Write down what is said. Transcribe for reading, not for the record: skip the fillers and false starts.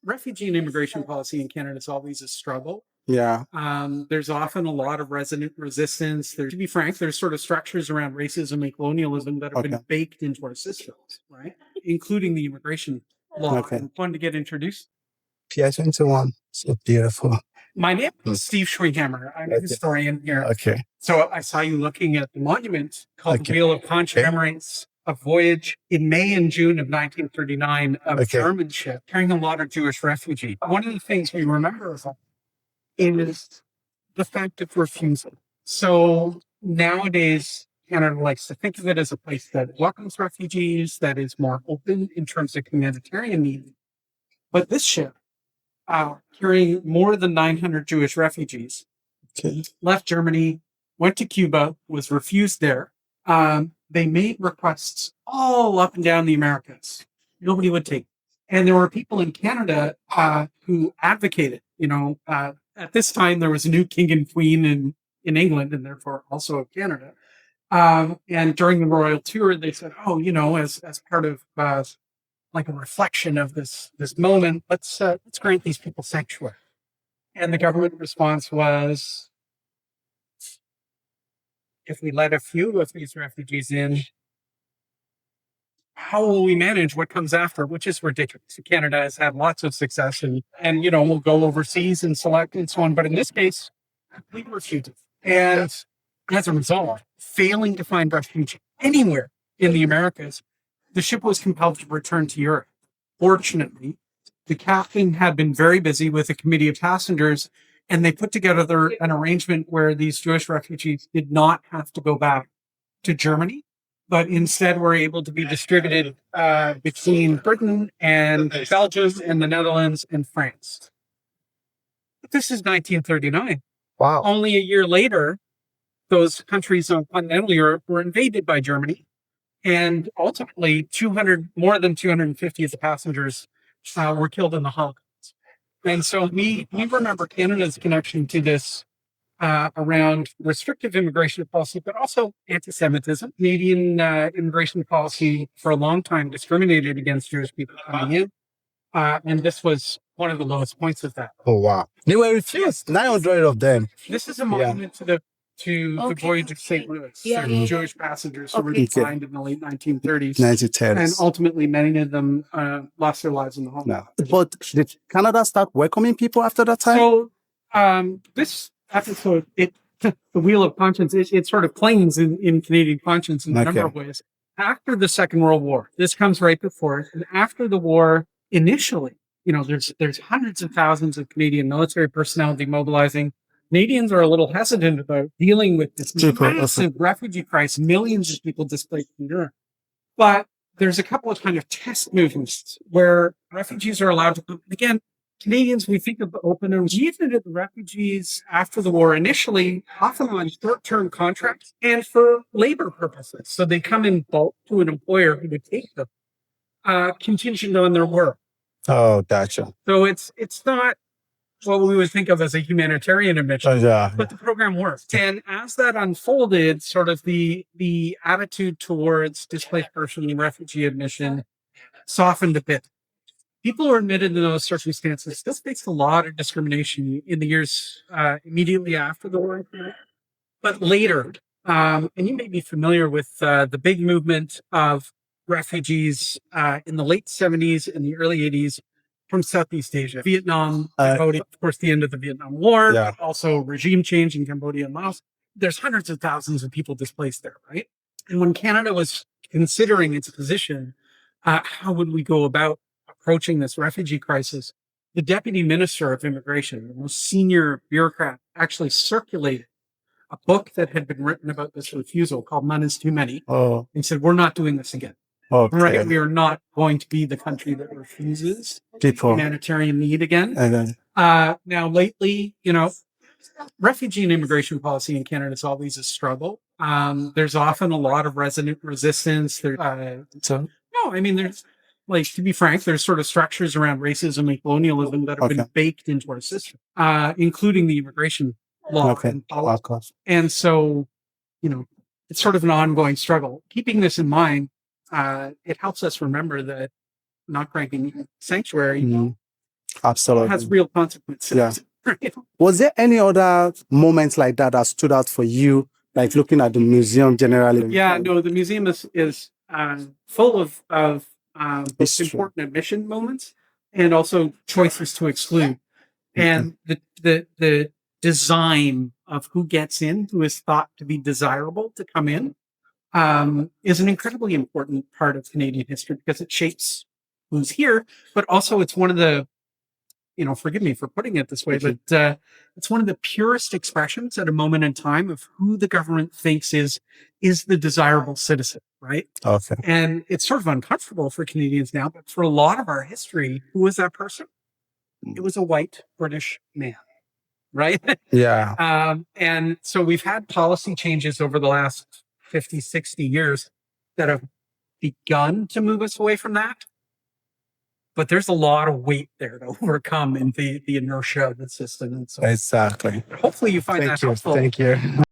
Refugee and immigration policy in Canada is always a struggle. Yeah. There's often a lot of resident resistance. To be frank, there's sort of structures around racism and colonialism that have been baked into our systems, right? Including the immigration law. Okay. I'm fun to get introduced. PI 21. So beautiful. My name is Steve Schwinghammer. I'm a historian here. Okay. So I saw you looking at the monument called the Wheel of Conch, commemorates a voyage in May and June of 1939 of a German ship carrying a lot of Jewish refugees. One of the things we remember is the fact of refusal. So nowadays, Canada likes to think of it as a place that welcomes refugees, that is more open in terms of humanitarian needs. But this ship, carrying more than 900 Jewish refugees, left Germany, went to Cuba, was refused there. They made requests all up and down the Americas. Nobody would take it. And there were people in Canada who advocated, at this time there was a new king and queen in England and therefore also in Canada. And during the royal tour, they said, as part of like a reflection of this moment, let's grant these people sanctuary. And the government response was, if we let a few of these refugees in, how will we manage what comes after? Which is ridiculous. Canada has had lots of success and we'll go overseas and select and so on. But in this case, we refused it. And as a result, failing to find refuge anywhere in the Americas, the ship was compelled to return to Europe. Fortunately, the captain had been very busy with a committee of passengers, and they put together an arrangement where these Jewish refugees did not have to go back to Germany, but instead were able to be distributed between Britain and Belgium and the Netherlands and France. But this is 1939. Wow. Only a year later, those countries on continental Europe were invaded by Germany. And ultimately, more than 250 of the passengers were killed in the Holocaust. And so we remember Canada's connection to this around restrictive immigration policy, but also anti-Semitism. Canadian immigration policy for a long time discriminated against Jewish people coming in. And this was one of the lowest points of that. Oh, wow. They were refused, 900 of them. This is a monument to the voyage of St. Louis, Jewish passengers who were detained in the late 1930s. And ultimately, many of them lost their lives in the Holocaust. No. But did Canada start welcoming people after that time? So this episode, the Wheel of Conscience, it sort of clings in Canadian conscience in a number of ways. After the Second World War, this comes right before it, and after the war, initially, there's hundreds of thousands of Canadian military personnel demobilizing. Canadians are a little hesitant about dealing with this massive refugee crisis, millions of people displaced from Europe. But there's a couple of kind of test movements where refugees are allowed to come. Again, Canadians, we think of open and even the refugees after the war initially, often on short-term contracts and for labor purposes. So they come in bulk to an employer who would take them, contingent on their work. Oh, gotcha. So it's not what we would think of as a humanitarian admission, but the program worked. And as that unfolded, sort of the attitude towards displaced person and refugee admission softened a bit. People who are admitted in those circumstances still faced a lot of discrimination in the years immediately after the war. But later, and you may be familiar with the big movement of refugees in the late 70s and the early 80s from Southeast Asia, Vietnam, Cambodia, of course, the end of the Vietnam War, also regime change in Cambodia and Laos. There's hundreds of thousands of people displaced there, right? And when Canada was considering its position, how would we go about approaching this refugee crisis? The Deputy Minister of Immigration, the most senior bureaucrat, actually circulated a book that had been written about this refusal called None is Too Many. And said, we're not doing this again. Right? We are not going to be the country that refuses humanitarian need again. Now, lately, refugee and immigration policy in Canada is always a struggle. There's often a lot of resident resistance. There's, to be frank, there's sort of structures around racism and colonialism that have been baked into our system, including the immigration law. And so, it's sort of an ongoing struggle. Keeping this in mind, it helps us remember that not granting sanctuary Absolutely. has real consequences. Yeah. Right? Was there any other moments like that that stood out for you, like looking at the museum generally? Yeah, no, the museum is full of both History. important admission moments and also choices to exclude. And the design of who gets in, who is thought to be desirable to come in, is an incredibly important part of Canadian history because it shapes who's here, but also it's one of the, forgive me for putting it this way, but it's one of the purest expressions at a moment in time of who the government thinks is the desirable citizen, right? Okay. And it's sort of uncomfortable for Canadians now, but for a lot of our history, who was that person? It was a white British man, right? Yeah. And so we've had policy changes over the last 50, 60 years that have begun to move us away from that. But there's a lot of weight there to overcome in the inertia of the system. And so Exactly. hopefully you find Thank that you. helpful. Thank you.